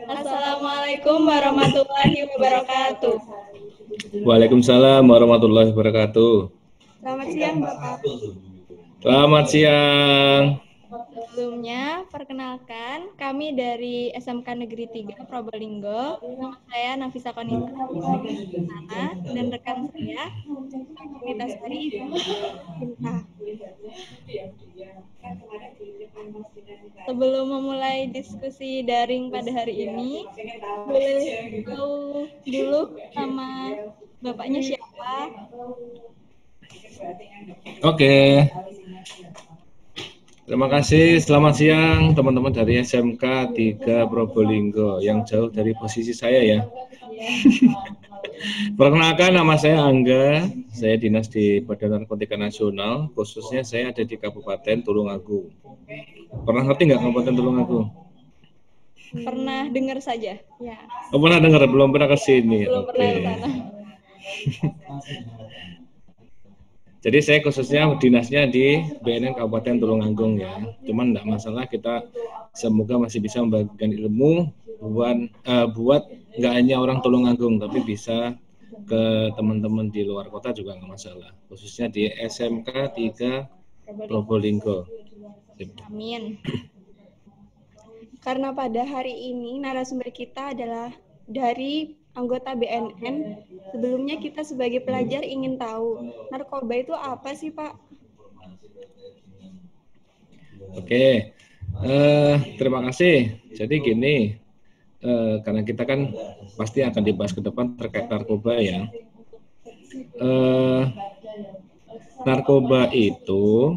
Assalamualaikum warahmatullahi wabarakatuh. Waalaikumsalam warahmatullahi wabarakatuh. Selamat siang, Bapak. Selamat siang. Sebelumnya, perkenalkan, kami dari SMK Negeri 3 Probolinggo. Nama saya Nafisa Konita dan rekan saya, Konita Sari Cinta. Sebelum memulai diskusi daring pada hari ini, boleh tahu dulu sama Bapaknya siapa? Oke. Terima kasih. Selamat siang teman-teman dari SMK 3 Probolinggo yang jauh dari posisi saya ya. Perkenalkan, nama saya Angga. Saya dinas di Badan Narkotika Nasional. Khususnya saya ada di Kabupaten Tulungagung. Pernah ngerti nggak Kabupaten Tulungagung? Pernah dengar saja. Ya. Oh, pernah dengar, belum pernah ke sini. Belum pernah ke sana. Jadi saya khususnya dinasnya di BNN Kabupaten Tulungagung ya. Cuman enggak masalah, kita semoga masih bisa membagikan ilmu buat nggak hanya orang Tulungagung, tapi bisa ke teman-teman di luar kota juga nggak masalah. Khususnya di SMK 3 Probolinggo. Amin. Karena pada hari ini narasumber kita adalah dari anggota BNN. Sebelumnya kita sebagai pelajar ingin tahu, narkoba itu apa sih, Pak? Oke, terima kasih. Jadi gini, karena kita kan pasti akan dibahas ke depan terkait narkoba ya. Narkoba itu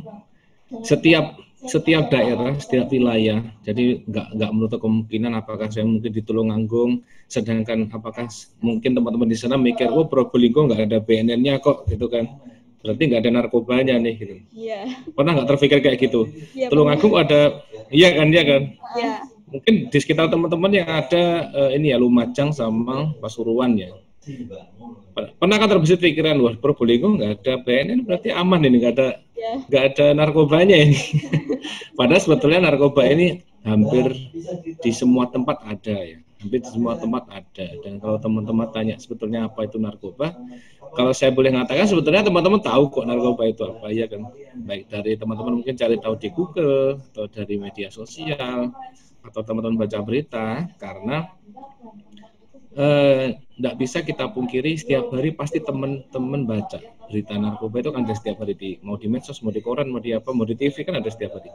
setiap daerah, setiap wilayah, jadi nggak menutup kemungkinan apakah saya mungkin di Tulungagung, sedangkan apakah mungkin teman-teman di sana mikir, oh Probolinggo nggak ada BNN-nya kok, gitu kan, berarti nggak ada narkobanya nih, gitu. Iya. Pernah nggak terpikir kayak gitu? Ya, Tulungagung ada, iya kan? Ya. Mungkin di sekitar teman-teman yang ada ini ya, Lumajang sama Pasuruan ya. Pernah kan terbesit pikiran, wah Probolinggo nggak ada BNN berarti aman ini, nggak ada narkobanya ini. Padahal sebetulnya narkoba ini hampir di semua tempat ada ya, hampir di semua tempat ada. Dan kalau teman-teman tanya sebetulnya apa itu narkoba, kalau saya boleh mengatakan sebetulnya teman-teman tahu kok narkoba itu apa ya kan, baik dari teman-teman mungkin cari tahu di Google atau dari media sosial atau teman-teman baca berita, karena nggak bisa kita pungkiri setiap hari pasti teman-teman baca berita narkoba itu kan ada setiap hari, mau di medsos, mau di koran, mau di apa, mau di TV kan ada setiap hari.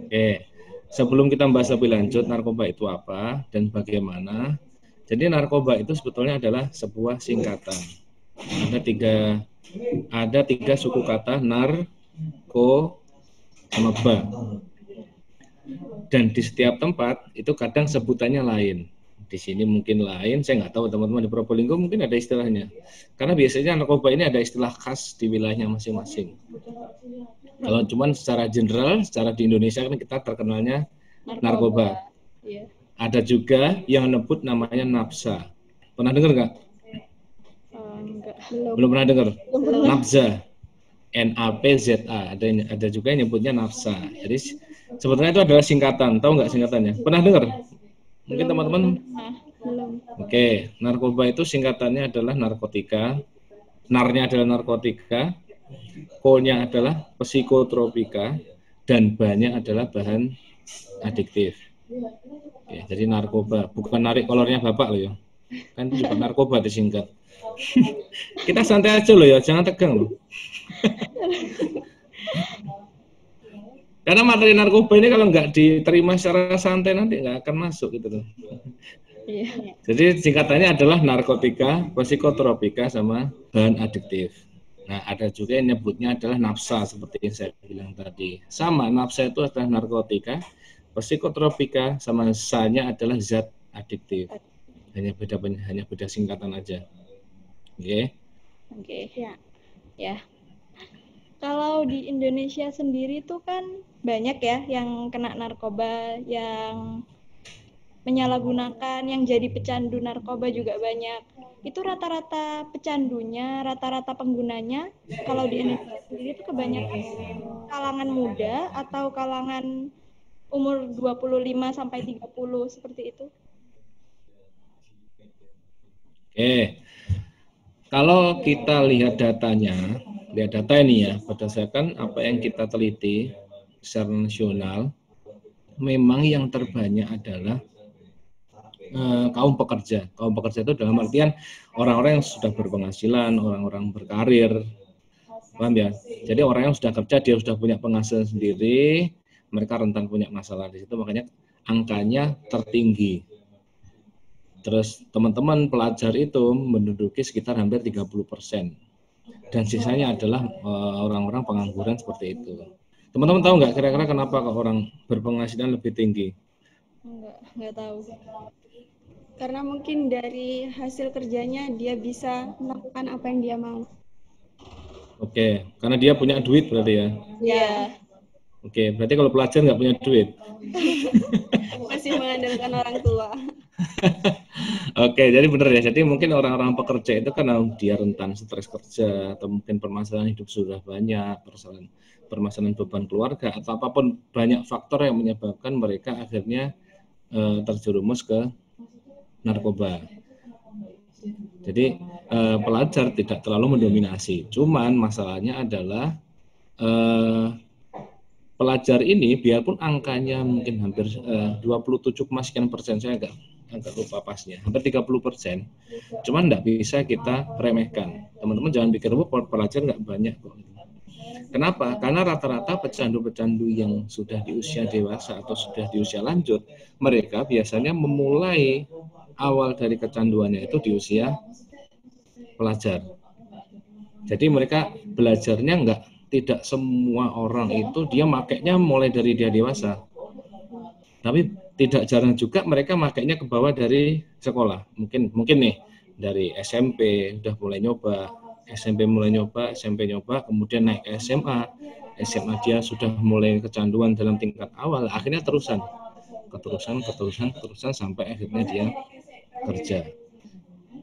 Oke, sebelum kita bahas lebih lanjut narkoba itu apa dan bagaimana, jadi narkoba itu sebetulnya adalah sebuah singkatan. Ada tiga suku kata, nar, ko, sama ba. Dan di setiap tempat itu kadang sebutannya lain. Di sini mungkin lain, saya nggak tahu teman-teman di Probolinggo mungkin ada istilahnya. Karena biasanya narkoba ini ada istilah khas di wilayahnya masing-masing. Kalau cuman secara general, secara di Indonesia kan kita terkenalnya narkoba. Ada juga yang nyebut namanya napsa. Pernah dengar nggak? Belum pernah dengar. Napsa, NAPZA. Ada juga yang nyebutnya nafsa. Jadi sebetulnya itu adalah singkatan. Tahu nggak singkatannya? Pernah dengar? Mungkin teman-teman. Oke, narkoba itu singkatannya adalah narkotika. Narnya adalah narkotika, ko-nya adalah psikotropika, dan ba-nya adalah bahan adiktif. Oke, jadi narkoba, bukan narik kolornya bapak loh ya. Kan itu juga narkoba disingkat. Kita santai aja loh ya, jangan tegang loh. Karena materi narkoba ini kalau nggak diterima secara santai nanti nggak akan masuk gitu loh. Jadi singkatannya adalah narkotika, psikotropika, sama bahan adiktif. Nah, ada juga yang nyebutnya adalah nafsa seperti yang saya bilang tadi. Sama, nafsa itu adalah narkotika, psikotropika, sama sa-nya adalah zat adiktif. Hanya beda singkatan aja. Oke. Ya. Kalau di Indonesia sendiri tuh kan banyak ya yang kena narkoba, yang menyalahgunakan, yang jadi pecandu narkoba juga banyak. Itu rata-rata pecandunya, rata-rata penggunanya, kalau di Indonesia sendiri itu kebanyakan kalangan muda atau kalangan umur 25 sampai 30 seperti itu. Oke. Kalau kita lihat datanya, lihat data ini ya, berdasarkan apa yang kita teliti secara nasional, memang yang terbanyak adalah kaum pekerja. Kaum pekerja itu dalam artian orang-orang yang sudah berpenghasilan, orang-orang berkarir, paham ya? Jadi orang yang sudah kerja, dia sudah punya penghasilan sendiri, mereka rentan punya masalah di situ, makanya angkanya tertinggi. Terus teman-teman pelajar itu menduduki sekitar hampir 30%. Dan sisanya adalah orang-orang pengangguran seperti itu. Teman-teman tahu nggak kira-kira kenapa orang berpenghasilan lebih tinggi? Nggak tahu. Karena mungkin dari hasil kerjanya dia bisa melakukan apa yang dia mau. Oke, karena dia punya duit berarti ya? Iya. Oke, berarti kalau pelajar nggak punya duit? Masih mengandalkan orang tua. Oke, jadi benar ya. Jadi mungkin orang-orang pekerja itu karena dia rentan stres kerja atau mungkin permasalahan hidup sudah banyak, permasalahan beban keluarga atau apapun, banyak faktor yang menyebabkan mereka akhirnya terjerumus ke narkoba. Jadi pelajar tidak terlalu mendominasi. Cuman masalahnya adalah pelajar ini biarpun angkanya mungkin hampir 27,sekian%, saya agak lupa pasnya, hampir 30%, cuman nggak bisa kita remehkan. Teman-teman jangan pikir pelajar nggak banyak kok. Kenapa? Karena rata-rata pecandu-pecandu yang sudah di usia dewasa atau sudah di usia lanjut, mereka biasanya memulai awal dari kecanduannya itu di usia pelajar. Jadi mereka belajarnya tidak semua orang itu dia makainya mulai dari dia dewasa. Tapi tidak jarang juga mereka makainya ke bawah dari sekolah. Mungkin nih dari SMP udah mulai nyoba, SMP mulai nyoba, SMP nyoba, kemudian naik ke SMA. SMA dia sudah mulai kecanduan dalam tingkat awal, akhirnya terusan sampai akhirnya dia kerja.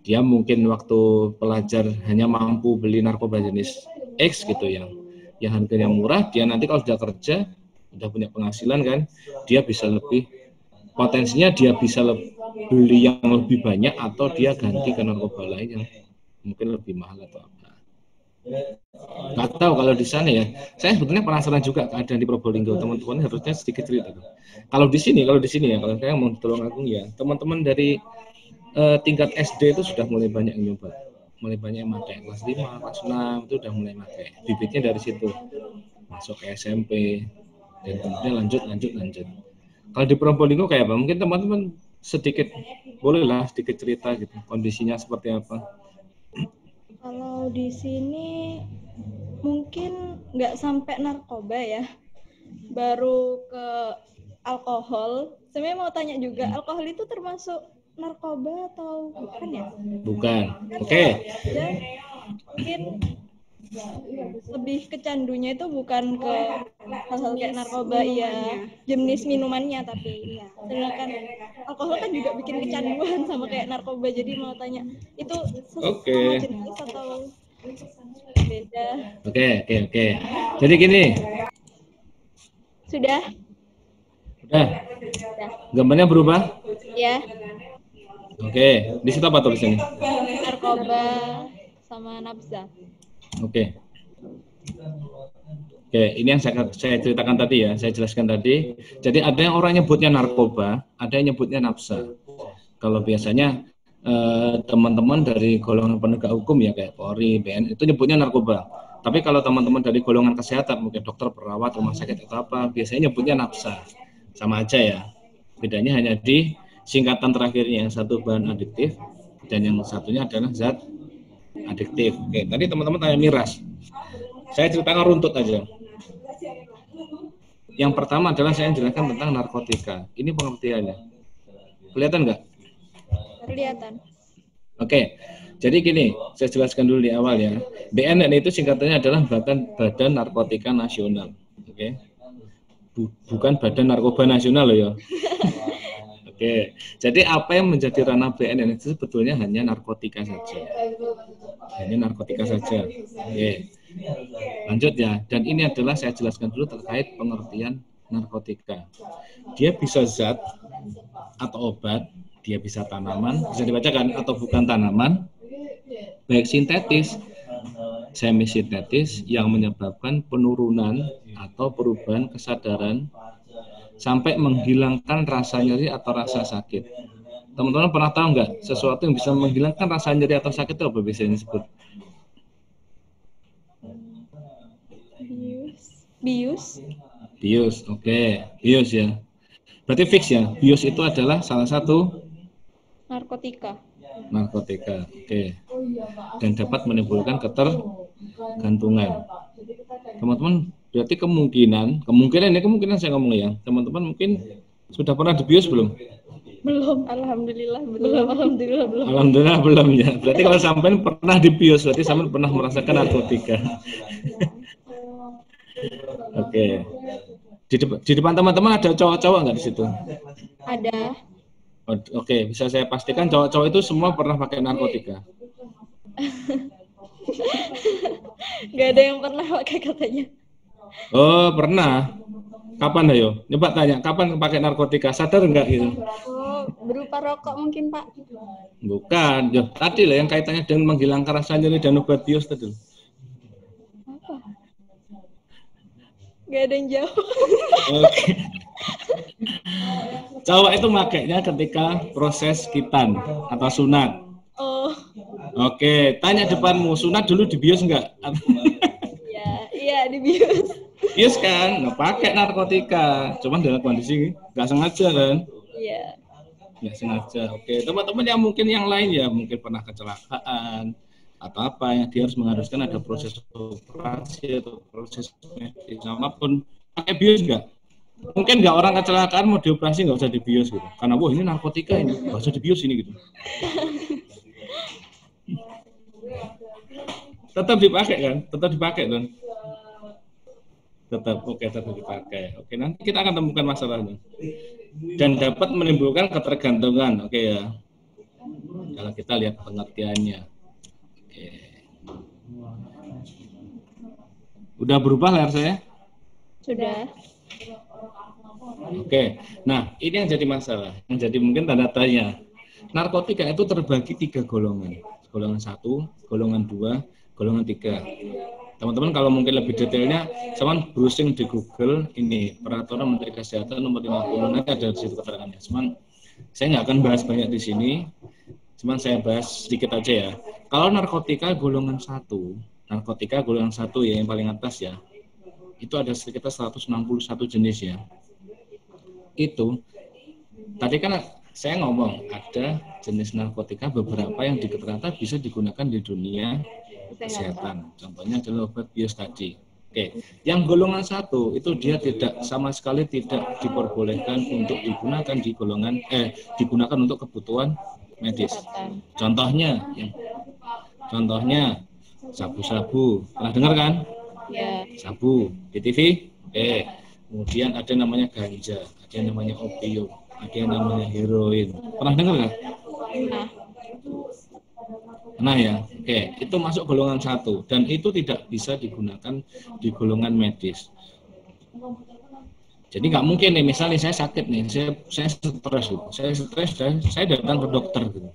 Dia mungkin waktu pelajar hanya mampu beli narkoba jenis X gitu yang harganya murah, dia nanti kalau sudah kerja, sudah punya penghasilan kan, dia bisa lebih, potensinya dia bisa beli yang lebih banyak atau dia ganti ke narkoba lain yang mungkin lebih mahal atau apa. Nggak tahu kalau di sana ya. Saya sebetulnya penasaran juga keadaan di Probolinggo. Teman-teman harusnya sedikit cerita. Kalau di sini ya, kalau saya mau di Tulungagung ya, teman-teman dari tingkat SD itu sudah mulai banyak yang nyoba. Mulai banyak yang pakai kelas 5, kelas 6 itu udah mulai pakai. Bibitnya dari situ. Masuk ke SMP dan kemudian lanjut. Kalau di Probolinggo kayak apa? Mungkin teman-teman sedikit bolehlah sedikit cerita gitu. Kondisinya seperti apa? Kalau di sini mungkin nggak sampai narkoba ya. Baru ke alkohol. Sebenarnya mau tanya juga, alkohol itu termasuk narkoba atau bukan ya? Bukan. Oke. Dan mungkin lebih kecandunya itu bukan ke hal-hal kayak narkoba ya, jenis minumannya, tapi sedangkan alkohol kan juga bikin kecanduan sama kayak narkoba. Jadi mau tanya itu sama jenis atau beda? Oke. Jadi gini. Sudah. Gambarnya berubah? Ya. Oke, di situ apa tulisannya? Narkoba sama nafsa. Oke, ini yang saya ceritakan tadi ya, saya jelaskan tadi. Jadi ada yang orang nyebutnya narkoba, ada yang nyebutnya nafsa. Kalau biasanya teman-teman dari golongan penegak hukum ya kayak Polri, BNN itu nyebutnya narkoba. Tapi kalau teman-teman dari golongan kesehatan, mungkin dokter, perawat, rumah sakit atau apa, biasanya nyebutnya nafsa. Sama aja ya. Bedanya hanya di singkatan terakhirnya, yang satu bahan adiktif dan yang satunya adalah zat adiktif. Oke, tadi teman-teman tanya miras. Saya ceritakan runtut aja. Yang pertama adalah saya jelaskan tentang narkotika. Ini pengertiannya. Kelihatan nggak? Kelihatan. Oke, jadi gini, saya jelaskan dulu di awal ya. BNN itu singkatannya adalah Badan Narkotika Nasional. Oke, bukan Badan Narkoba Nasional loh ya. Oke, jadi apa yang menjadi ranah BNN itu sebetulnya hanya narkotika saja. Oke, lanjut ya. Dan ini adalah saya jelaskan dulu terkait pengertian narkotika. Dia bisa zat atau obat, dia bisa tanaman, bisa dibacakan atau bukan tanaman, baik sintetis, semi-sintetis yang menyebabkan penurunan atau perubahan kesadaran sampai menghilangkan rasa nyeri atau rasa sakit. Teman-teman pernah tahu nggak sesuatu yang bisa menghilangkan rasa nyeri atau sakit itu apa biasanya disebut? Bius. Bius, oke. Bius ya. Berarti fix ya, bius itu adalah salah satu narkotika. Oke. Dan dapat menimbulkan ketergantungan. Teman-teman, berarti kemungkinan saya ngomong ya, teman-teman mungkin sudah pernah dibius belum? Belum, alhamdulillah belum. Alhamdulillah belum ya. Berarti kalau sampai pernah dibius, berarti sampai pernah merasakan narkotika. Oke. Di depan teman-teman ada cowok-cowok nggak di situ? Ada. Oke, bisa saya pastikan cowok-cowok itu semua pernah pakai narkotika. Nggak ada yang pernah pakai katanya. Oh, pernah. Kapan ayo? Coba tanya, kapan pakai narkotika? Sadar nggak gitu? Oh, berupa rokok mungkin, Pak? Bukan, ya, tadi lah yang kaitannya dengan menghilangkan rasa nyeri dan obat bius tadi. Apa? Nggak ada yang jawab. Oke. Cowok itu makainya ketika proses khitan atau sunat. Oh. Oke, tanya depanmu, sunat dulu dibius nggak? Iya dibius. Bius kan, nggak pakai narkotika, cuman dalam kondisi nggak sengaja kan? Iya. Nggak sengaja. Oke, teman-teman yang mungkin yang lain ya, mungkin pernah kecelakaan atau apa yang dia harus mengharuskan ada proses operasi atau proses medis, apapun pakai bius nggak? Mungkin nggak orang kecelakaan mau dioperasi nggak usah dibius gitu, karena wah ini narkotika ini, nggak usah dibius ini gitu. Tetap dipakai kan? Tetap dipakai kan? Tetap dipakai. Oke, nanti kita akan temukan masalahnya. Dan dapat menimbulkan ketergantungan. Oke ya. Kalau kita lihat pengertiannya. Oke. Udah berubah layar saya? Sudah. Oke. Nah, ini yang jadi masalah. Yang jadi mungkin tanda tanya. Narkotika itu terbagi 3 golongan. Golongan 1, golongan 2, golongan 3. Teman-teman kalau mungkin lebih detailnya, cuman browsing di Google ini Peraturan Menteri Kesehatan nomor 50 nanti ada di situ keterangannya. Cuman saya nggak akan bahas banyak di sini, cuman saya bahas sedikit aja ya. Kalau narkotika golongan 1 ya yang paling atas ya, itu ada sekitar 161 jenis ya. Itu tadi kan saya ngomong ada jenis narkotika beberapa yang ternyata bisa digunakan di dunia kesehatan. Contohnya adalah obat bius tadi. Oke, yang golongan 1 itu dia tidak sama sekali tidak diperbolehkan untuk digunakan di golongan digunakan untuk kebutuhan medis. Contohnya sabu-sabu. Pernah dengar kan? Ya. Sabu di TV. Oke. Kemudian ada namanya ganja, ada yang namanya opium, ada yang namanya heroin. Pernah dengar nggak? Nah ya, oke, itu masuk golongan 1 dan itu tidak bisa digunakan di golongan medis. Jadi nggak mungkin nih, misalnya saya sakit nih, saya stres dan saya datang ke dokter gitu.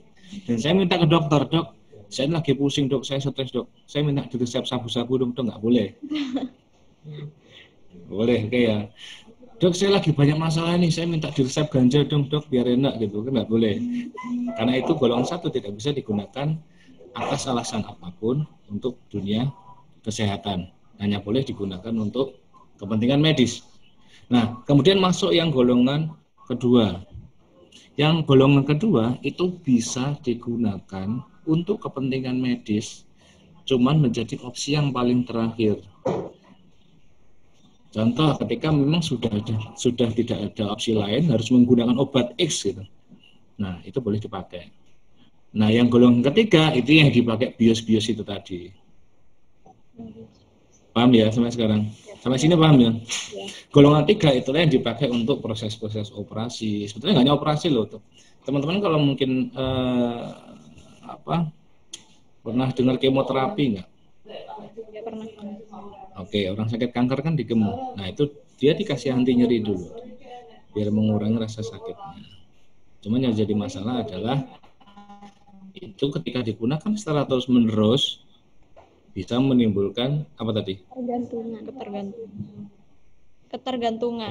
Dan saya minta ke dokter, dok, saya lagi pusing dok, saya stres dok, saya minta diresep sabu-sabu dong, dok, nggak boleh. Boleh, oke ya. Dok, saya lagi banyak masalah nih, saya minta diresep ganja dong dok, biar enak gitu, kan nggak boleh. Karena itu golongan 1 tidak bisa digunakan atas alasan apapun untuk dunia kesehatan, hanya boleh digunakan untuk kepentingan medis. Nah, kemudian masuk yang golongan kedua. Yang golongan kedua itu bisa digunakan untuk kepentingan medis, cuman menjadi opsi yang paling terakhir. Contoh, ketika memang sudah tidak ada opsi lain, harus menggunakan obat X gitu. Nah, itu boleh dipakai. Nah, yang golongan ketiga itu yang dipakai bios-bios itu tadi. Paham ya sampai sekarang? Sampai sini paham ya? Golongan 3 itulah yang dipakai untuk proses-proses operasi. Sebetulnya nggak hanya operasi loh. Teman-teman kalau mungkin pernah dengar kemoterapi nggak? Ya, pernah. Oke, orang sakit kanker kan digemo. Nah, itu dia dikasih anti nyeri dulu, biar mengurangi rasa sakitnya. Cuman yang jadi masalah adalah itu ketika digunakan secara terus menerus bisa menimbulkan apa tadi? Ketergantungan.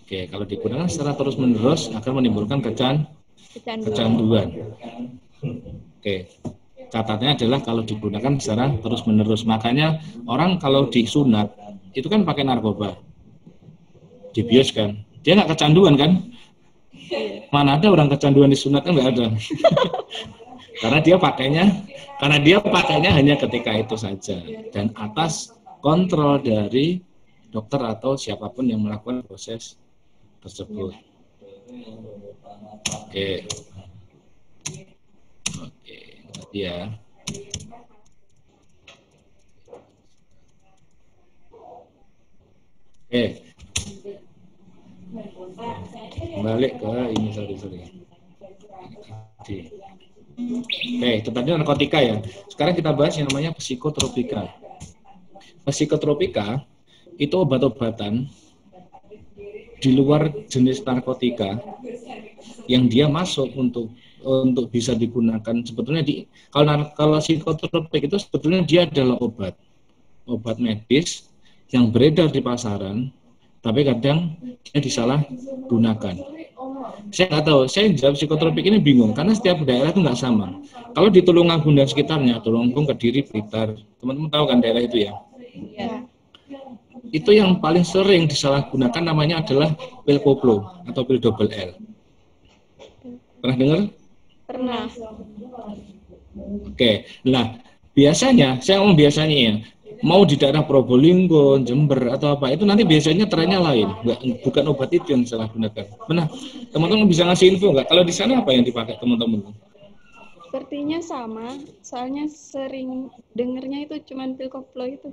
Oke, kalau digunakan secara terus menerus akan menimbulkan kecanduan. Oke, catatnya adalah kalau digunakan secara terus menerus. Makanya orang kalau disunat itu kan pakai narkoba, dibius kan, dia nggak kecanduan kan? Mana ada orang kecanduan disunat, kan nggak ada. Karena dia pakainya hanya ketika itu saja dan atas kontrol dari dokter atau siapapun yang melakukan proses tersebut. Oke, ya. Oke, balik ke ini, sorry. Oke, itu tadi narkotika ya. Sekarang kita bahas yang namanya psikotropika. Psikotropika itu obat-obatan di luar jenis narkotika yang dia masuk untuk bisa digunakan. Sebetulnya kalau psikotropik itu sebetulnya dia adalah obat medis yang beredar di pasaran, tapi kadang dia disalahgunakan. Saya nggak tahu, saya jawab psikotropik ini bingung karena setiap daerah itu nggak sama. Kalau di Tulungagung dan sekitarnya, Tulungagung, Kediri, Blitar, teman-teman tahu kan daerah itu ya? Iya. Itu yang paling sering disalahgunakan namanya adalah pil koplo atau pil double L. Pernah dengar? Pernah. Oke, nah biasanya, saya ngomong biasanya ya, mau di daerah Probolinggo, Jember atau apa, itu nanti biasanya trennya lain, bukan obat itu yang disalahgunakan. Benar, teman-teman bisa ngasih info nggak? Kalau di sana apa yang dipakai teman-teman? Sepertinya sama, soalnya sering dengernya itu cuman pil koplo itu.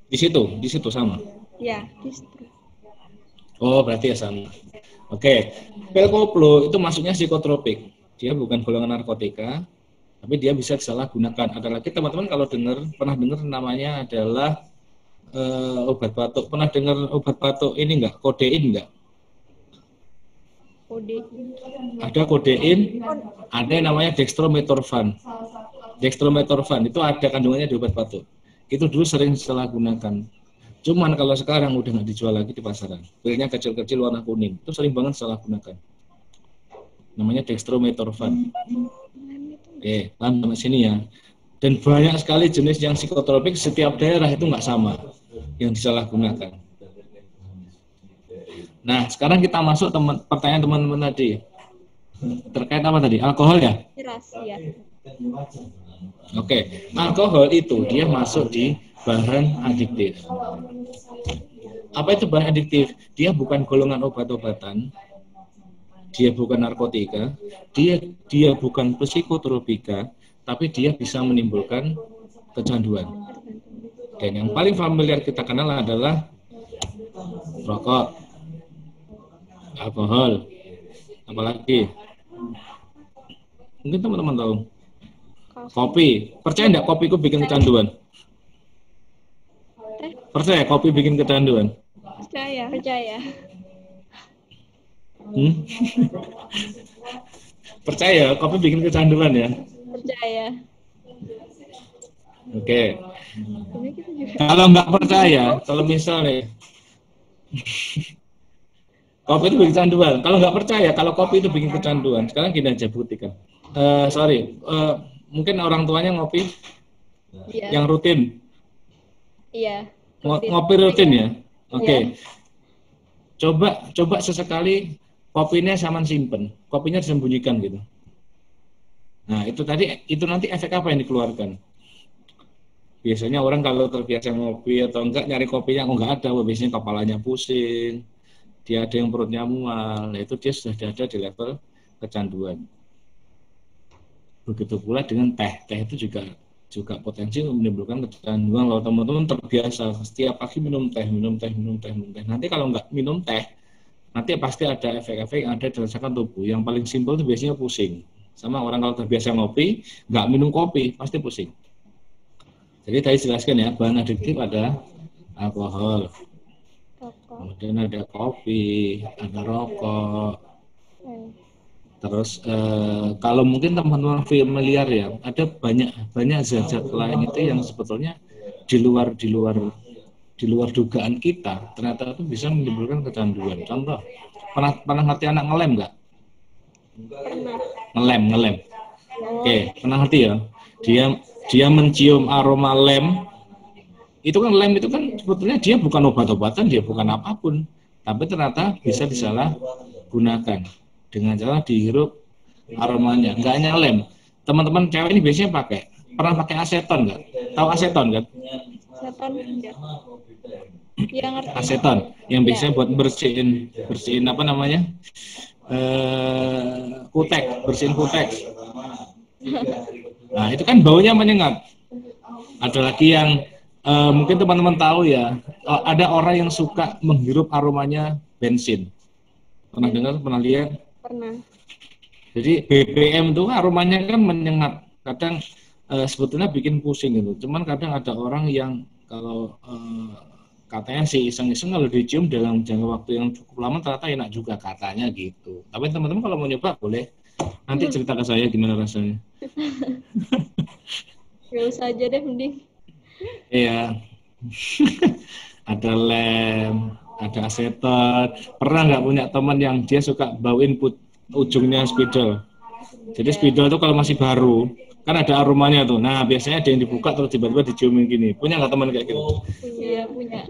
Di situ sama. Ya, justru. Oh, berarti ya sama. Oke, pil koplo itu masuknya psikotropik. Dia bukan golongan narkotika, tapi dia bisa disalahgunakan. Ada lagi teman-teman kalau pernah dengar namanya adalah obat batuk. Pernah dengar obat batuk ini enggak? Kodein enggak? Ada kodein, ada yang namanya dextromethorphan. Dextromethorphan itu ada kandungannya di obat batuk. Itu dulu sering disalahgunakan. Cuman kalau sekarang udah nggak dijual lagi di pasaran. Pilnya kecil-kecil warna kuning. Itu sering banget disalahgunakan. Namanya dextromethorphan. Oke, paham sampai sini ya. Dan banyak sekali jenis yang psikotropik, setiap daerah itu nggak sama yang disalahgunakan. Nah, sekarang kita masuk pertanyaan teman-teman tadi. Terkait apa tadi? Alkohol ya? Rahasia. Oke, alkohol itu dia masuk di bahan adiktif. Apa itu bahan adiktif? Dia bukan golongan obat-obatan, dia bukan narkotika, dia bukan psikotropika, tapi dia bisa menimbulkan kecanduan. Dan yang paling familiar kita kenal adalah rokok, alkohol, apalagi mungkin teman-teman tahu. Kopi, percaya enggak kopi itu bikin kecanduan? Percaya kopi bikin kecanduan? Percaya. Percaya kopi bikin kecanduan ya? Percaya. Oke. Kalau nggak percaya, kalau misalnya kopi itu bikin kecanduan. Kalau nggak percaya, kalau kopi itu bikin kecanduan, sekarang gini aja buktikan. Mungkin orang tuanya ngopi yang rutin. Iya. Ngopi rutin ya. Oke. Coba sesekali kopinya sampean simpen, kopinya disembunyikan gitu. Nah, itu nanti efek apa yang dikeluarkan? Biasanya orang kalau terbiasa ngopi atau enggak nyari kopinya enggak ada, biasanya kepalanya pusing, dia ada yang perutnya mual, nah, itu dia sudah ada di level kecanduan. Begitu pula dengan teh itu juga potensi menimbulkan kecanduan. Kalau teman-teman terbiasa setiap pagi minum teh. Nanti kalau nggak minum teh, nanti pasti ada efek-efek yang ada dirasakan tubuh. Yang paling simpel itu biasanya pusing. Sama orang kalau terbiasa ngopi, nggak minum kopi, pasti pusing. Jadi tadi jelaskan ya, bahan adiktif ada alkohol. Rokok. Kemudian ada kopi, ada rokok. Terus kalau mungkin teman-teman familiar ya, ada banyak zat-zat lain itu yang sebetulnya di luar dugaan kita, ternyata itu bisa menimbulkan kecanduan. Contoh, pernah ngerti anak ngelem nggak? Pernah. Ngelem. Oke, pernah ngerti ya? Dia mencium aroma lem. Itu kan lem itu kan sebetulnya dia bukan obat-obatan, dia bukan apapun, tapi ternyata bisa disalahgunakan dengan cara dihirup aromanya. Nggak hanya lem, teman-teman cewek ini biasanya pernah pakai aseton nggak? Tahu aseton kan? Aseton ya. Yang ngerti. Aseton yang biasanya buat bersihin apa namanya? Bersihin kutek. Nah itu kan baunya menyengat. Ada lagi yang mungkin teman-teman tahu ya, ada orang yang suka menghirup aromanya bensin. Pernah dengar, pernah lihat? Pernah. Jadi BBM itu aromanya kan menyengat. Kadang sebetulnya bikin pusing gitu. Cuman kadang ada orang yang kalau katanya sih iseng-iseng kalau dicium dalam jangka waktu yang cukup lama ternyata enak juga katanya gitu. Tapi teman-teman kalau mau nyoba boleh nanti cerita ke saya gimana rasanya. Gak usah aja deh mending. Iya. Ada lem, ada aseton. Pernah nggak punya teman yang dia suka bauin ujungnya spidol? Jadi spidol itu kalau masih baru kan ada aromanya tuh. Nah biasanya ada yang dibuka terus tiba-tiba diciumin gini. Punya nggak teman kayak gitu? Iya punya.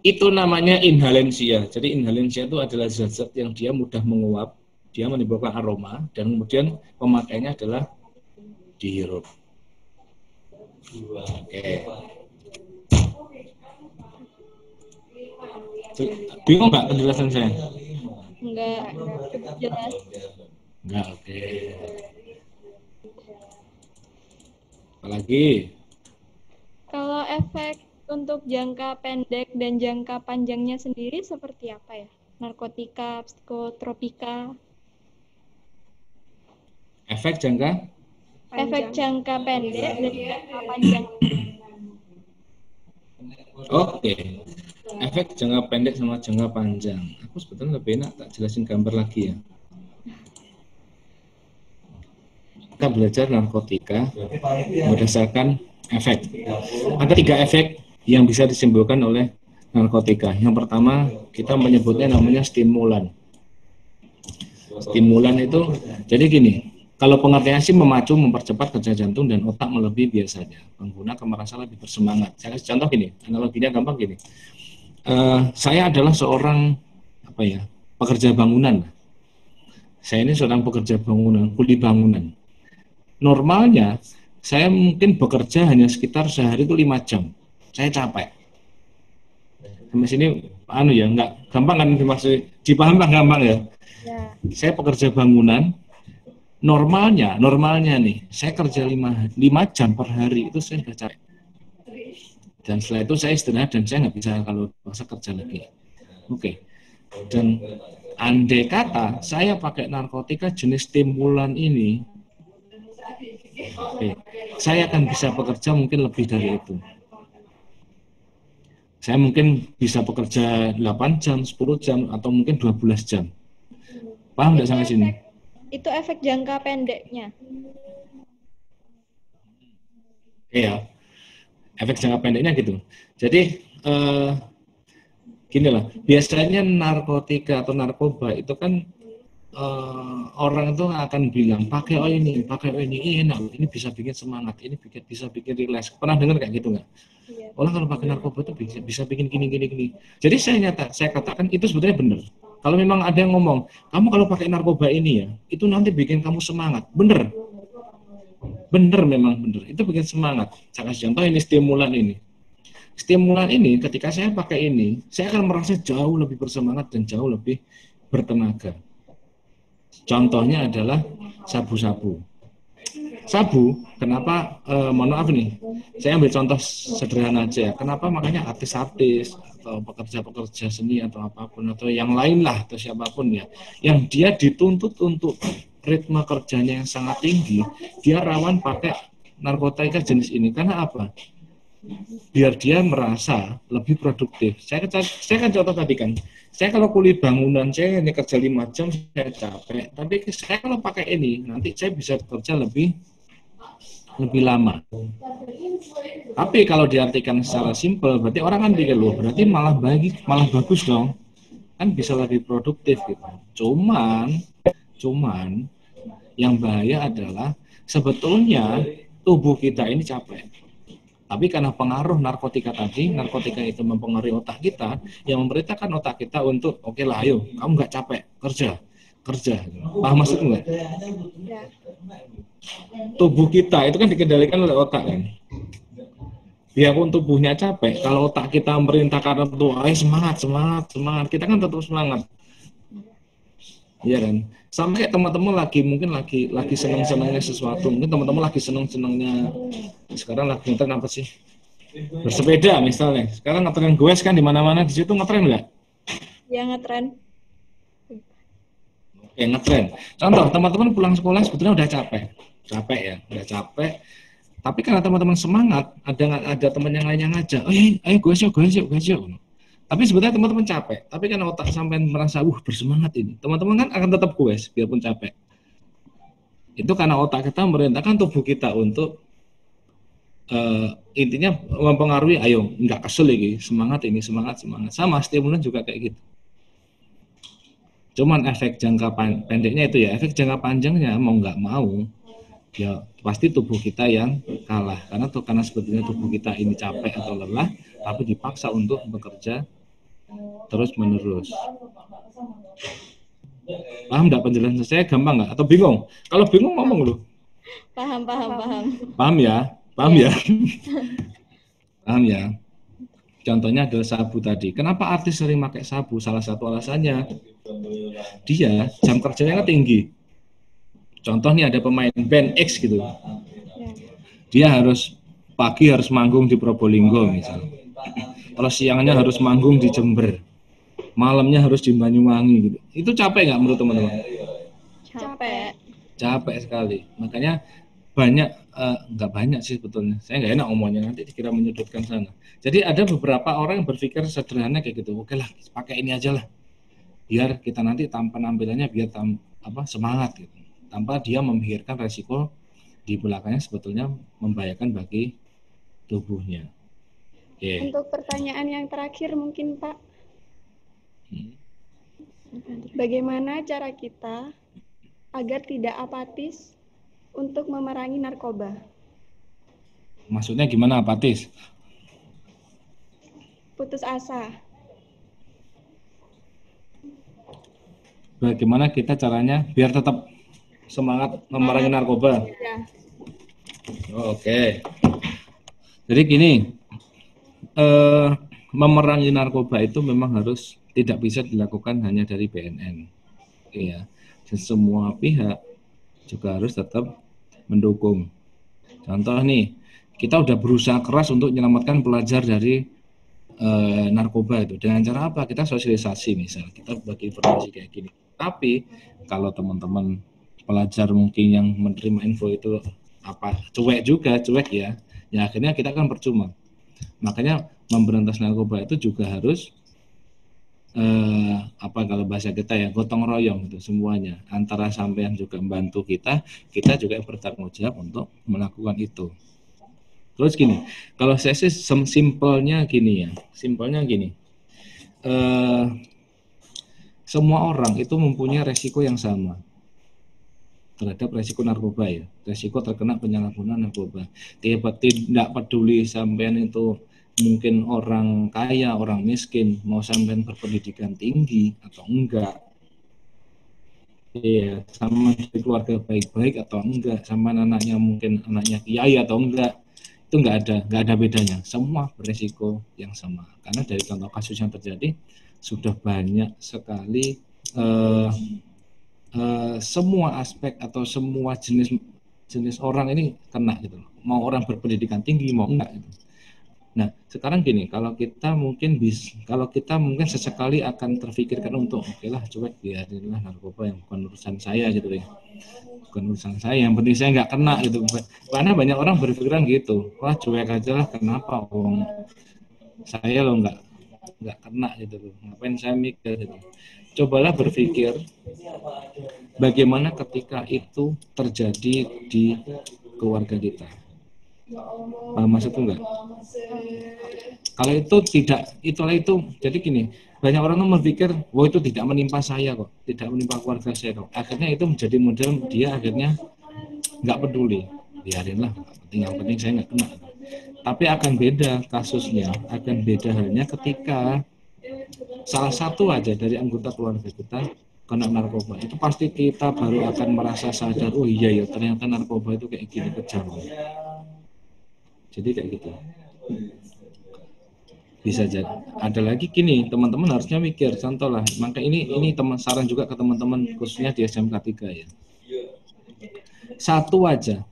Itu namanya inhalensia. Jadi inhalensia itu adalah zat-zat yang dia mudah menguap, dia menimbulkan aroma, dan kemudian pemakainya adalah dihirup. Oke. Bingung nggak penjelasan saya? Enggak, cukup jelas. Enggak, oke. Apalagi? Kalau efek untuk jangka pendek dan jangka panjangnya sendiri seperti apa ya? Narkotika, psikotropika. Efek jangka? Efek jangka pendek dan jangka panjang. Oke. Efek jangka pendek sama jangka panjang. Aku sebetulnya lebih enak tak jelasin gambar lagi ya. Kita belajar narkotika berdasarkan efek. Ada 3 efek yang bisa disimpulkan oleh narkotika. Yang pertama, kita menyebutnya namanya stimulan. Stimulan itu, jadi gini, kalau pengertiannya sih memacu, mempercepat kerja jantung dan otak melebihi biasanya. Pengguna akan merasa lebih bersemangat. Saya kasih contoh gini, analoginya gampang gini. Saya adalah seorang pekerja bangunan. Saya ini seorang pekerja bangunan, kuli bangunan. Normalnya saya mungkin bekerja hanya sekitar sehari itu 5 jam. Saya capek. Sampai sini nggak gampang kan dimaksud, dipaham gampang ya? Saya pekerja bangunan. Normalnya nih, saya kerja 5 jam per hari itu saya sudah capek. Dan setelah itu saya istirahat dan saya nggak bisa kalau paksa kerja lagi. Oke. Dan andai kata saya pakai narkotika jenis stimulan ini, saya akan bisa bekerja mungkin lebih dari itu. Saya mungkin bisa bekerja 8 jam, 10 jam, atau mungkin 12 jam. Paham nggak sampai sini? Itu efek jangka pendeknya. Iya, efek jangka pendeknya gitu. Jadi gini lah, biasanya narkotika atau narkoba itu kan orang itu akan bilang pakai ini enak, ini bisa bikin semangat, ini bisa bikin rileks. Pernah dengar kayak gitu nggak? Iya. Orang kalau pakai narkoba itu bisa bikin gini. Jadi saya katakan itu sebetulnya benar. Kalau memang ada yang ngomong, kamu kalau pakai narkoba ini ya, itu nanti bikin kamu semangat. Bener, memang bener. Itu bikin semangat. Saya kasih contoh ini stimulan ini. Stimulan ini ketika saya pakai ini, saya akan merasa jauh lebih bersemangat dan jauh lebih bertenaga. Contohnya adalah sabu-sabu. Sabu, kenapa, mohon maaf nih, saya ambil contoh sederhana aja. Kenapa makanya artis-artis atau pekerja-pekerja seni atau apapun atau yang lain lah atau siapapun ya, yang dia dituntut untuk ritme kerjanya yang sangat tinggi, dia rawan pakai narkotika jenis ini. Karena apa? biar dia merasa lebih produktif. Saya kan contoh tadi kan, saya kalau kuliah bangunan saya hanya kerja 5 jam saya capek, tapi saya kalau pakai ini nanti saya bisa kerja lebih lama. Tapi kalau diartikan secara simpel, berarti orang kan pikir loh, berarti malah bagus dong, kan bisa lebih produktif gitu. Cuman yang bahaya adalah sebetulnya tubuh kita ini capek. Tapi karena pengaruh narkotika tadi, narkotika itu mempengaruhi otak kita, yang memerintahkan otak kita untuk oke lah, ayo, kamu nggak capek, kerja. Paham maksudnya nggak? Ya. Tubuh kita itu kan dikendalikan oleh otak kan. Biarpun tubuhnya capek, kalau otak kita merintahkan untuk ayo semangat, kita kan tetap semangat. Iya kan? Sama kayak teman-teman mungkin lagi seneng-senengnya sesuatu, mungkin teman-teman lagi seneng-senengnya sekarang lagi ngetren apa sih? Bersepeda misalnya. Sekarang ngetren goes kan di mana-mana, di situ ngetren nggak? Ya ngetren. Oke, ngetren. Contoh, teman-teman pulang sekolah sebetulnya udah capek ya, udah capek. Tapi karena teman-teman semangat, ada teman yang lain yang ngajak, ayo goes yuk. Tapi sebetulnya teman-teman capek. Tapi karena otak sampai merasa, bersemangat ini. Teman-teman kan akan tetap goes, biarpun capek. Itu karena otak kita merintahkan tubuh kita untuk intinya mempengaruhi, ayo, nggak kesel lagi, semangat. Sama stimulan juga kayak gitu. Cuman efek jangka pendeknya itu ya, efek jangka panjangnya mau nggak mau, ya pasti tubuh kita yang kalah. Karena sebetulnya tubuh kita ini capek atau lelah, tapi dipaksa untuk bekerja terus-menerus. Paham nggak penjelasan saya? Gampang nggak? Atau bingung? Kalau bingung ngomong lu. Paham. Paham ya? Paham ya? Contohnya adalah sabu tadi. Kenapa artis sering pakai sabu? Salah satu alasannya, dia jam kerjanya tinggi. Contoh nih ada pemain band X gitu. Dia pagi harus manggung di Probolinggo misalnya. Kalau siangnya harus manggung di Jember. Malamnya harus di Banyuwangi gitu. Itu capek nggak menurut teman-teman? Capek sekali. Makanya nggak banyak sih sebetulnya. Saya nggak enak ngomongnya, nanti dikira menyudutkan sana. Jadi ada beberapa orang yang berpikir sederhana kayak gitu. Oke lah, pakai ini aja lah. Biar kita nanti penampilannya biar semangat gitu. Tanpa dia memikirkan resiko di belakangnya sebetulnya membahayakan bagi tubuhnya. Oke. Untuk pertanyaan yang terakhir mungkin Pak, bagaimana cara kita agar tidak apatis untuk memerangi narkoba? Maksudnya gimana apatis? Putus asa. Bagaimana kita caranya biar tetap semangat memerangi narkoba? Ya. Oke. Jadi gini, memerangi narkoba itu memang tidak bisa dilakukan hanya dari BNN. Ya, semua pihak juga harus tetap mendukung. Contoh nih, kita udah berusaha keras untuk menyelamatkan pelajar dari narkoba itu. Dengan cara apa? Kita sosialisasi misalnya, kita bagi informasi kayak gini. Tapi kalau teman-teman pelajar mungkin yang menerima info itu cuek ya akhirnya kita kan percuma. Makanya memberantas narkoba itu juga harus kalau bahasa kita ya gotong royong itu semuanya, antara sampean juga membantu kita juga bertanggung jawab untuk melakukan itu. Terus gini, kalau saya sih simpelnya gini, semua orang itu mempunyai resiko yang sama terhadap resiko narkoba ya, resiko terkena penyalahgunaan narkoba. Tidak peduli sampean itu mungkin orang kaya, orang miskin, mau sampean berpendidikan tinggi atau enggak, iya, sama keluarga baik-baik atau enggak, sama anaknya mungkin anaknya kiai atau enggak, itu enggak ada bedanya, semua beresiko yang sama. Karena dari contoh kasus yang terjadi sudah banyak sekali semua aspek atau semua jenis orang ini kena gitu, mau orang berpendidikan tinggi mau enggak gitu. Nah, sekarang gini, kalau kita mungkin sesekali akan terfikirkan untuk oke lah, coba biarinlah narkoba yang bukan urusan saya gitu ya. Bukan urusan saya, yang penting saya nggak kena gitu. Karena banyak orang berpikiran gitu, wah cuek aja lah, kenapa wong saya lo nggak kena gitu loh, ngapain saya mikir gitu. Cobalah berpikir bagaimana ketika itu terjadi di keluarga kita. Maksudku enggak? Kalau itu tidak, itu jadi gini, banyak orang berpikir, wah itu tidak menimpa saya kok, tidak menimpa keluarga saya kok. Akhirnya itu menjadi model dia akhirnya nggak peduli, biarinlah, yang penting saya nggak kena. Tapi akan beda kasusnya, akan beda halnya ketika salah satu aja dari anggota keluarga kita kena narkoba. Itu pasti kita baru akan merasa sadar, oh iya ya ternyata narkoba itu kayak gini kejam. Jadi kayak gitu. Bisa jadi. Ada lagi gini, teman-teman harusnya mikir, contoh lah, maka ini teman saran juga ke teman-teman khususnya di SMK 3 ya. Satu aja,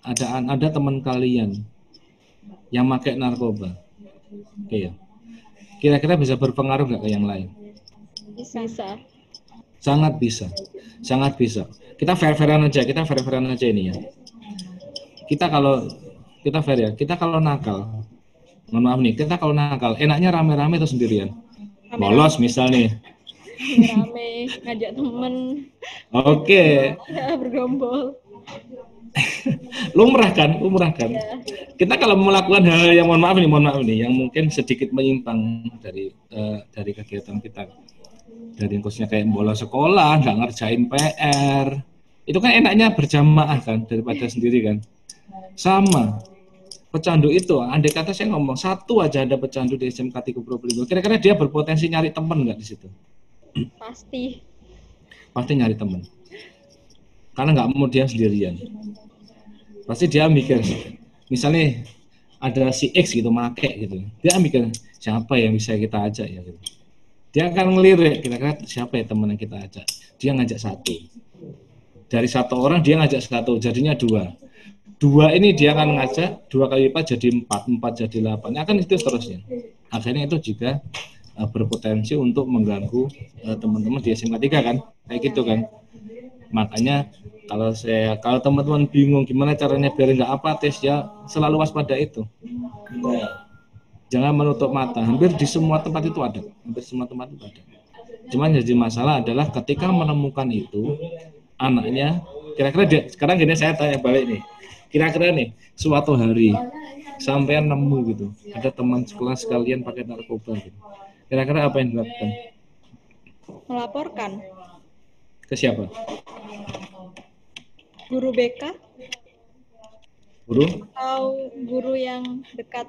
ada teman kalian yang pakai narkoba, oke ya. Kira-kira bisa berpengaruh nggak ke yang lain? Bisa. Sangat bisa, sangat bisa. Kita fair-fairan aja ini ya. Kita kalau nakal, mohon maaf nih, kita kalau nakal, enaknya rame-rame atau sendirian? Bolos misal nih. Rame, ngajak temen. Oke. Ya, bergerombol. Lumrah kan? Ya. Kita kalau melakukan hal yang mohon maaf nih, yang mungkin sedikit menyimpang dari kegiatan kita, dari khususnya kayak bolos sekolah, nggak ngerjain PR, itu kan enaknya berjamaah kan daripada sendiri kan. Sama pecandu itu, andai kata saya ngomong satu aja ada pecandu di SMK 3 Probolinggo, kira-kira dia berpotensi nyari teman nggak di situ? Pasti nyari teman, karena nggak mau dia sendirian. Pasti dia mikir, misalnya ada si X gitu, make gitu, dia mikir siapa yang bisa kita ajak ya gitu. Dia akan ngelirik, kira-kira siapa ya teman yang kita ajak. Dia ngajak satu, dari satu orang dia ngajak satu, jadinya dua ini dia akan ngajak 2 kali lipat jadi 4 jadi 8, akan itu seterusnya. Akhirnya itu juga berpotensi untuk mengganggu teman-teman di SMK 3 kan, kayak gitu kan. Makanya kalau teman-teman bingung gimana caranya biar nggak apatis, ya selalu waspada itu. Jangan menutup mata, hampir di semua tempat itu ada. Cuman jadi masalah adalah ketika menemukan itu anaknya, kira-kira sekarang gini saya tanya balik nih. Kira-kira nih, suatu hari sampean nemu gitu, ada teman sekelas kalian pakai narkoba gitu. Kira-kira apa yang dilakukan? Melaporkan. Ke siapa? Guru BK. Guru? Atau guru yang dekat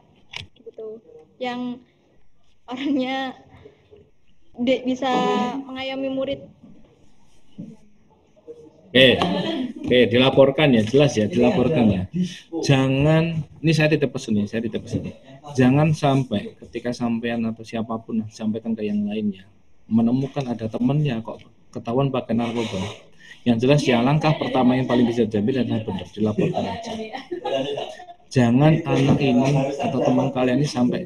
gitu, yang orangnya bisa mengayomi murid. Oke, dilaporkan ya, jelas ya, dilaporkan ya. Jangan, ini saya titip pesan. Jangan sampai ketika sampean atau siapapun sampaikan ke yang lainnya, menemukan ada temennya kok ketahuan pakai narkoba. Yang jelas ya langkah pertama yang paling bisa diambil adalah benar, dilaporkan aja. Jangan anak ini atau teman kalian ini sampai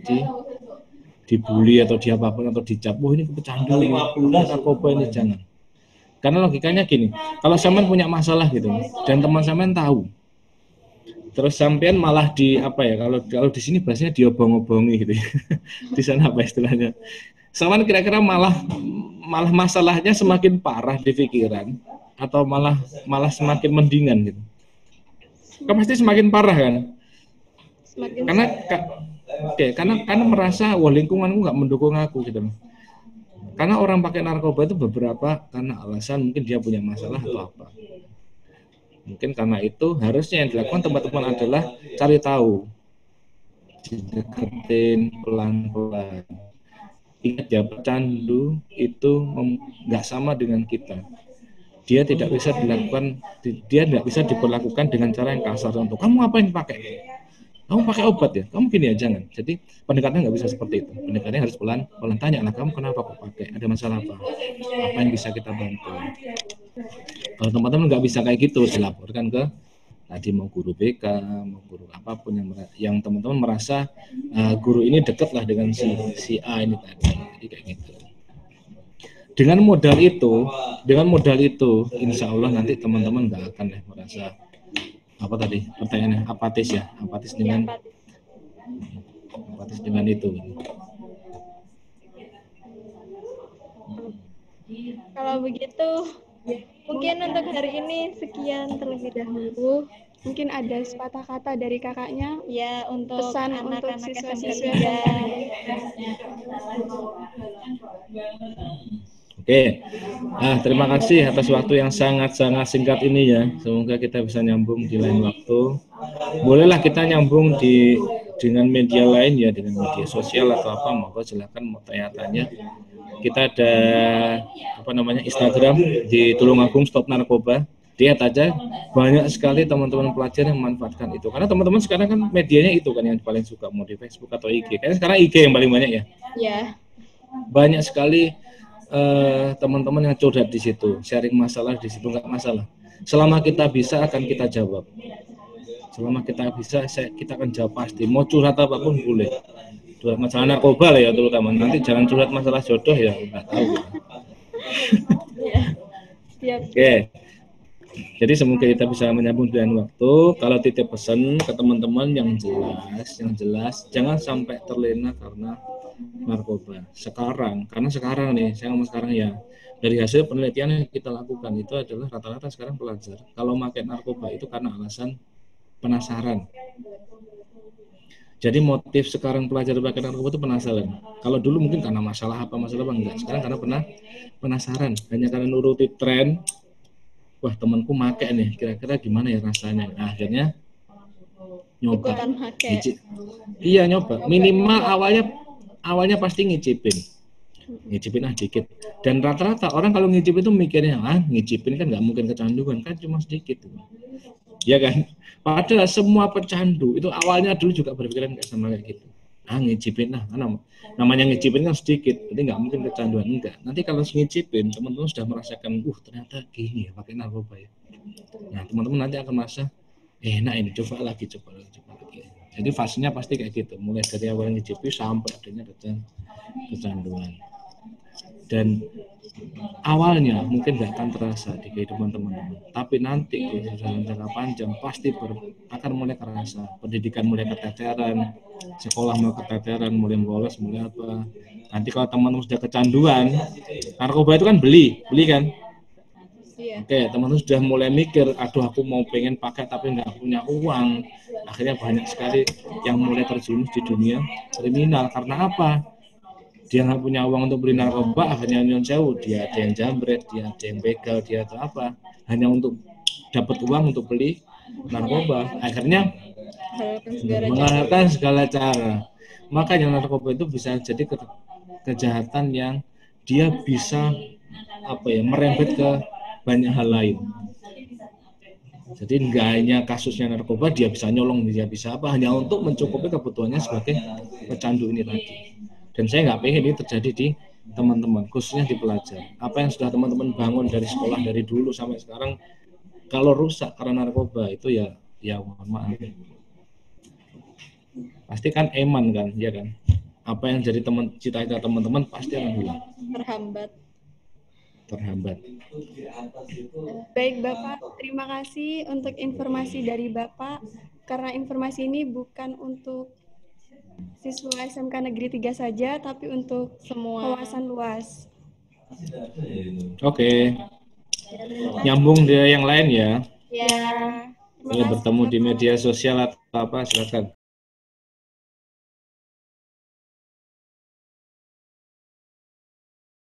dibully atau diapapun atau dicap, wah ini pecandu, narkoba ini, jangan. Karena logikanya gini, kalau sampean punya masalah gitu dan teman sampean tahu, terus sampean malah kalau di sini bahasanya diobong-obongi gitu. Di sana apa istilahnya? Sampean kira-kira malah masalahnya semakin parah di pikiran atau malah semakin mendingan gitu. Kan pasti semakin parah kan? Karena merasa wah lingkunganku nggak mendukung aku gitu. Karena orang pakai narkoba itu beberapa karena alasan mungkin dia punya masalah atau apa. Mungkin karena itu harusnya yang dilakukan teman-teman adalah cari tahu, dideketin pelan-pelan. Ingat ya, pecandu itu nggak sama dengan kita. Dia tidak bisa diperlakukan dengan cara yang kasar untuk kamu ngapain pakai? Kamu pakai obat ya? Kamu gini ya, jangan. Jadi pendekatannya nggak bisa seperti itu. Pendekatannya harus pelan tanya, nah kamu kenapa kok pakai? Ada masalah apa? Apa yang bisa kita bantu? Kalau teman-teman nggak bisa kayak gitu, dilaporkan ke Tadi mau guru BK, mau guru apapun yang teman-teman merasa guru ini dekat lah dengan si A ini tadi. Jadi kayak gitu. Dengan modal itu, insya Allah nanti teman-teman nggak akan merasa apa tadi pertanyaannya apatis ya, apatis dengan itu. Kalau begitu, mungkin untuk hari ini sekian terlebih dahulu. Mungkin ada sepatah kata dari kakaknya ya untuk pesan anak-anak untuk siswa-siswa Oke, terima kasih atas waktu yang sangat-sangat singkat ini ya. Semoga kita bisa nyambung di lain waktu. Bolehlah kita nyambung dengan media lain ya, dengan media sosial atau apa. Monggo silakan mau tanya-tanya. Kita ada Instagram di Tulungagung Stop Narkoba. Lihat aja, banyak sekali teman-teman pelajar yang memanfaatkan itu. Karena teman-teman sekarang kan medianya itu kan yang paling suka, mau di Facebook atau IG. Kayaknya sekarang IG yang paling banyak ya. Iya. Banyak sekali teman-teman yang curhat di situ, sharing masalah di situ, nggak masalah. Selama kita bisa akan kita jawab. Selama kita bisa, kita akan jawab pasti. Mau curhat apapun boleh. Curhat masalah narkoba lah ya terutama. Nanti jangan curhat masalah jodoh ya, nggak tahu. Oke. Jadi semoga kita bisa menyambung dengan waktu. Kalau titip pesan ke teman-teman yang jelas, jangan sampai terlena karena narkoba. Karena sekarang nih, saya ngomong sekarang ya, dari hasil penelitian yang kita lakukan itu adalah rata-rata sekarang pelajar kalau pakai narkoba itu karena alasan penasaran. Jadi motif sekarang pelajar pakai narkoba itu penasaran. Kalau dulu mungkin karena masalah apa enggak. Sekarang karena penasaran, hanya karena nuruti tren. Wah, temanku make nih, kira-kira gimana ya rasanya. Nah, akhirnya nyoba. Iya, nyoba. Minimal awalnya pasti ngicipin dikit. Dan rata-rata orang kalau ngicipin itu mikirnya, ngicipin kan nggak mungkin kecanduan, kan cuma sedikit. Ya kan? Padahal semua pecandu itu awalnya dulu juga berpikiran kayak sama kayak gitu. Ngicipin namanya ngicipin kan sedikit, jadi nggak mungkin kecanduan, enggak. Nanti kalau ngicipin, teman-teman sudah merasakan, ternyata gini ya pakai narkoba ya. Nah, teman-teman nanti akan merasa enak ini, coba lagi. Jadi fasenya pasti kayak gitu, mulai dari awal ngicipin sampai adanya kecanduan. Dan awalnya mungkin nggak akan terasa di kehidupan teman-teman, tapi nanti dalam jangka panjang pasti akan mulai terasa. Pendidikan mulai keteteran, sekolah mulai keteteran, mulai bolos, mulai apa. Nanti kalau teman-teman sudah kecanduan, narkoba itu kan beli kan? Iya. Oke, teman-teman sudah mulai mikir, aduh aku mau pengen pakai tapi nggak punya uang. Akhirnya banyak sekali yang mulai terjerumus di dunia kriminal. Karena apa? Dia nggak punya uang untuk beli narkoba, akhirnya nyon sewu, dia ada yang jambret, dia ada yang begal, dia atau apa, hanya untuk dapat uang untuk beli narkoba. Akhirnya menghalalkan segala cara. Makanya narkoba itu bisa jadi kejahatan yang dia bisa merembet ke banyak hal lain. Jadi nggak hanya kasusnya narkoba, dia bisa nyolong, dia bisa apa, hanya untuk mencukupi kebutuhannya sebagai pecandu ini tadi. Dan saya nggak pengen ini terjadi di teman-teman, khususnya di pelajar. Apa yang sudah teman-teman bangun dari sekolah dari dulu sampai sekarang, kalau rusak karena narkoba itu ya mohon maaf. Pasti kan eman kan, ya kan? Apa yang jadi cita-cita teman-teman pasti akan hilang. Terhambat. Baik Bapak, terima kasih untuk informasi dari Bapak. Karena informasi ini bukan untuk siswa SMK Negeri 3 saja, tapi untuk semua kawasan luas. Oke. Nyambung dia yang lain ya. Ya. Boleh bertemu di media sosial atau apa, silakan.